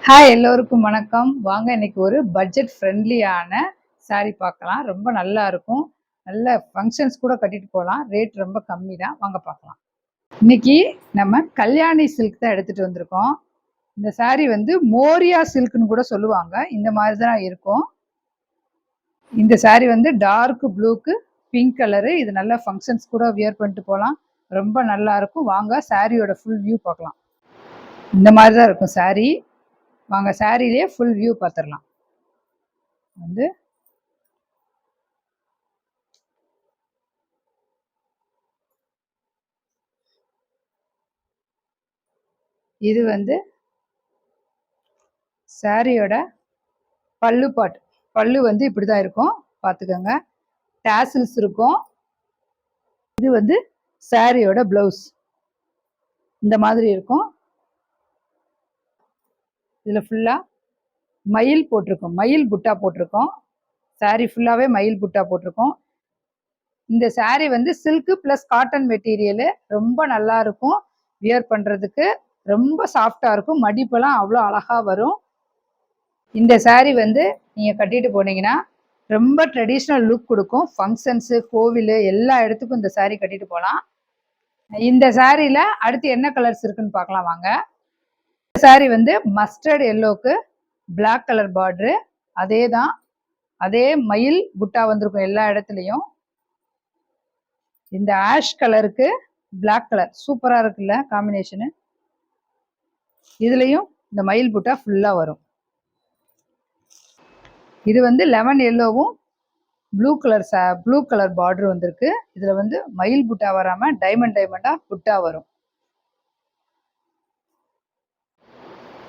Hi, எல்லோருக்கும் வணக்கம். வாங்க இன்னைக்கு ஒரு பட்ஜெட் ஃப்ரெண்ட்லியான சாரி பார்க்கலாம். ரொம்ப நல்லா இருக்கும். நல்ல ஃபங்க்ஷன்ஸ் கூட கட்டிட்டு போகலாம். ரேட் ரொம்ப கம்மி தான். வாங்க பார்க்கலாம். இன்னைக்கு நம்ம கல்யாணி சில்க் தான் எடுத்துட்டு வந்திருக்கோம். இந்த சாரி வந்து மோரியா சில்க்னு கூட சொல்லுவாங்க. இந்த மாதிரி தான் இருக்கும். இந்த சாரி வந்து டார்க் ப்ளூக்கு பிங்க் கலரு. இது நல்ல ஃபங்க்ஷன்ஸ் கூட வியர் பண்ணிட்டு போகலாம். ரொம்ப நல்லா இருக்கும். வாங்க சாரியோட ஃபுல் வியூ பார்க்கலாம். இந்த மாதிரி தான் இருக்கும் சாரி. வாங்க சாரிலேயே ஃபுல் வியூ பார்த்துடலாம். வந்து இது வந்து சாரியோட பல்லு பாட். பல்லு வந்து இப்படி தான் இருக்கும், பார்த்துக்கோங்க. டேசில்ஸ் இருக்கும். இது வந்து சாரியோட ப்ளவுஸ் இந்த மாதிரி இருக்கும். இதில் ஃபுல்லாக மயில் போட்டிருக்கோம், மயில் புட்டா போட்டிருக்கோம். சாரி ஃபுல்லாகவே மயில் புட்டா போட்டிருக்கோம். இந்த சாரி வந்து சில்க்கு ப்ளஸ் காட்டன் மெட்டீரியலு. ரொம்ப நல்லா இருக்கும் வியர் பண்ணுறதுக்கு. ரொம்ப சாஃப்டாக இருக்கும். மடிப்பெல்லாம் அவ்வளோ அழகாக வரும். இந்த சாரி வந்து நீங்கள் கட்டிட்டு போனீங்கன்னா ரொம்ப ட்ரெடிஷ்னல் லுக் கொடுக்கும். ஃபங்க்ஷன்ஸு, கோவில் எல்லா இடத்துக்கும் இந்த சாரி கட்டிட்டு போகலாம். இந்த சாரியில் அடுத்து என்ன கலர்ஸ் இருக்குன்னு பார்க்கலாம் வாங்க. இந்த சாரி வந்து மஸ்டர்ட் எல்லோக்கு பிளாக் கலர் பார்டரு. அதே தான், அதே மயில் புட்டா வந்திருக்கும் எல்லா இடத்துலையும். இந்த ஆஷ் கலருக்கு பிளாக் கலர் சூப்பராக இருக்குல்ல காம்பினேஷனு. இதுலேயும் இந்த மயில் புட்டா ஃபுல்லாக வரும். இது வந்து லெமன் எல்லோவும் ப்ளூ கலர் பார்டர் வந்திருக்கு. இதில் வந்து மயில் புட்டா வராமல் டைமண்டாக புட்டா வரும்.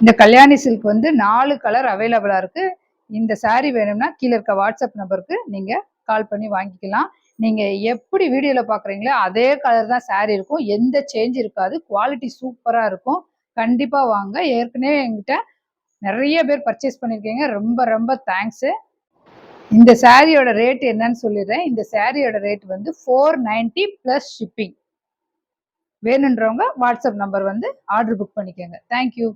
இந்த கல்யாணி சில்க் வந்து 4 கலர் அவைலபிளாக இருக்குது. இந்த சாரி வேணும்னா கீழே இருக்க வாட்ஸ்அப் நம்பருக்கு நீங்கள் கால் பண்ணி வாங்கிக்கலாம். நீங்கள் எப்படி வீடியோவில் பார்க்குறீங்களோ அதே கலர் தான் சாரி இருக்கும். எந்த சேஞ்ச் இருக்காது. குவாலிட்டி சூப்பராக இருக்கும். கண்டிப்பாக வாங்க. ஏற்கனவே என்கிட்ட நிறைய பேர் பர்ச்சேஸ் பண்ணியிருக்கீங்க. ரொம்ப ரொம்ப தேங்க்ஸு. இந்த சாரியோட ரேட் என்னன்னு சொல்லிடுறேன். இந்த சாரியோட ரேட் வந்து 490 ப்ளஸ் ஷிப்பிங். வேணுன்றவங்க வாட்ஸ்அப் நம்பர் வந்து ஆர்டர் புக் பண்ணிக்கோங்க. தேங்க்யூ.